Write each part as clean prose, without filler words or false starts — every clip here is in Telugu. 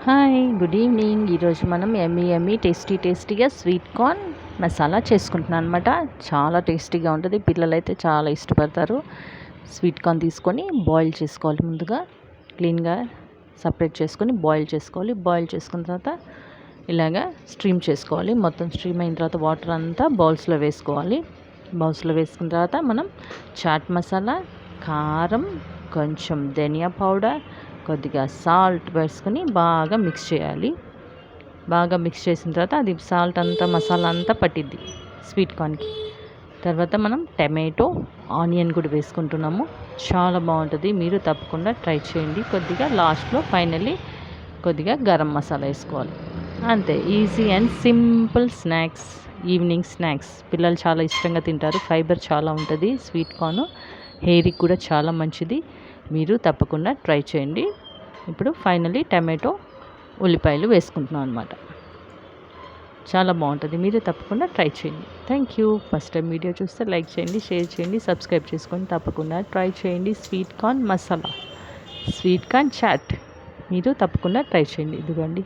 Hi, good evening. ఈరోజు మనం యమ్మీ టేస్టీగా స్వీట్ కార్న్ మసాలా చేసుకుంటున్నాను అనమాట. చాలా టేస్టీగా ఉంటుంది. పిల్లలైతే చాలా ఇష్టపడతారు. స్వీట్ కార్న్ తీసుకొని బాయిల్ చేసుకోవాలి. ముందుగా క్లీన్గా సపరేట్ చేసుకొని బాయిల్ చేసుకోవాలి. బాయిల్ చేసుకున్న తర్వాత ఇలాగా స్ట్రీమ్ చేసుకోవాలి. మొత్తం స్ట్రీమ్ అయిన తర్వాత వాటర్ అంతా బౌల్స్లో వేసుకోవాలి. బౌల్స్లో వేసుకున్న తర్వాత మనం చాట్ మసాలా, కారం, కొంచెం ధనియా పౌడర్, కొద్దిగా సాల్ట్ వేసుకొని బాగా మిక్స్ చేయాలి. బాగా మిక్స్ చేసిన తర్వాత అది సాల్ట్ అంతా మసాలా అంతా పట్టిద్ది స్వీట్ కార్న్కి. తర్వాత మనం టమాటో, ఆనియన్ కూడా వేసుకుంటున్నాము. చాలా బాగుంటుంది. మీరు తప్పకుండా ట్రై చేయండి. కొద్దిగా లాస్ట్లో ఫైనల్లీ కొద్దిగా గరం మసాలా వేసుకోవాలి. అంతే, easy and simple snacks, evening snacks. పిల్లలు చాలా ఇష్టంగా తింటారు. ఫైబర్ చాలా ఉంటుంది స్వీట్ కార్న్. హెయిర్కి కూడా చాలా మంచిది. మీరు తప్పకుండా ట్రై చేయండి. ఇప్పుడు ఫైనల్లీ టమాటో, ఉల్లిపాయలు వేసుకుంటున్నాం అనమాట. చాలా బాగుంటుంది. మీరు తప్పకుండా ట్రై చేయండి. Thank you. First time video చూస్తే లైక్ చేయండి, షేర్ చేయండి, సబ్స్క్రైబ్ చేసుకొని తప్పకుండా ట్రై చేయండి. Sweet corn masala, sweet corn chaat మీరు తప్పకుండా ట్రై చేయండి. ఇదిగోండి,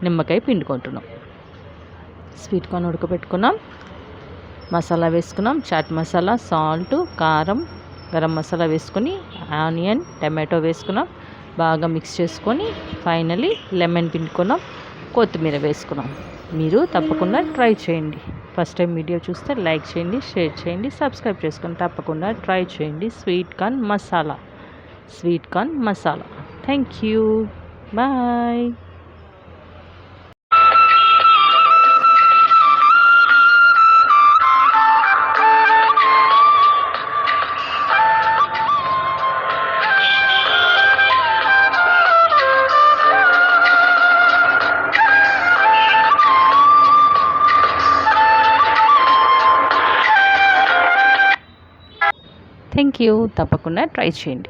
నిమ్మకాయ పిండుకుంటున్నాం. స్వీట్ కార్న్ ఉడకబెట్టుకున్నాం, మసాలా వేసుకున్నాం. చాట్ మసాలా, సాల్ట్, కారం, గరం మసాలా వేసుకొని ఆనియన్, టమాటో వేసుకున్నాం. బాగా మిక్స్ చేసుకొని ఫైనల్లీ లెమన్ పిండుకున్నాం, కొత్తిమీర వేసుకున్నాం. మీరు తప్పకుండా ట్రై చేయండి. ఫస్ట్ టైం వీడియో చూస్తే లైక్ చేయండి, షేర్ చేయండి, సబ్స్క్రైబ్ చేసుకొని తప్పకుండా ట్రై చేయండి. Sweet corn masala, sweet corn masala. Thank you. Bye. Thank you. తప్పకుండా ట్రై చేయండి.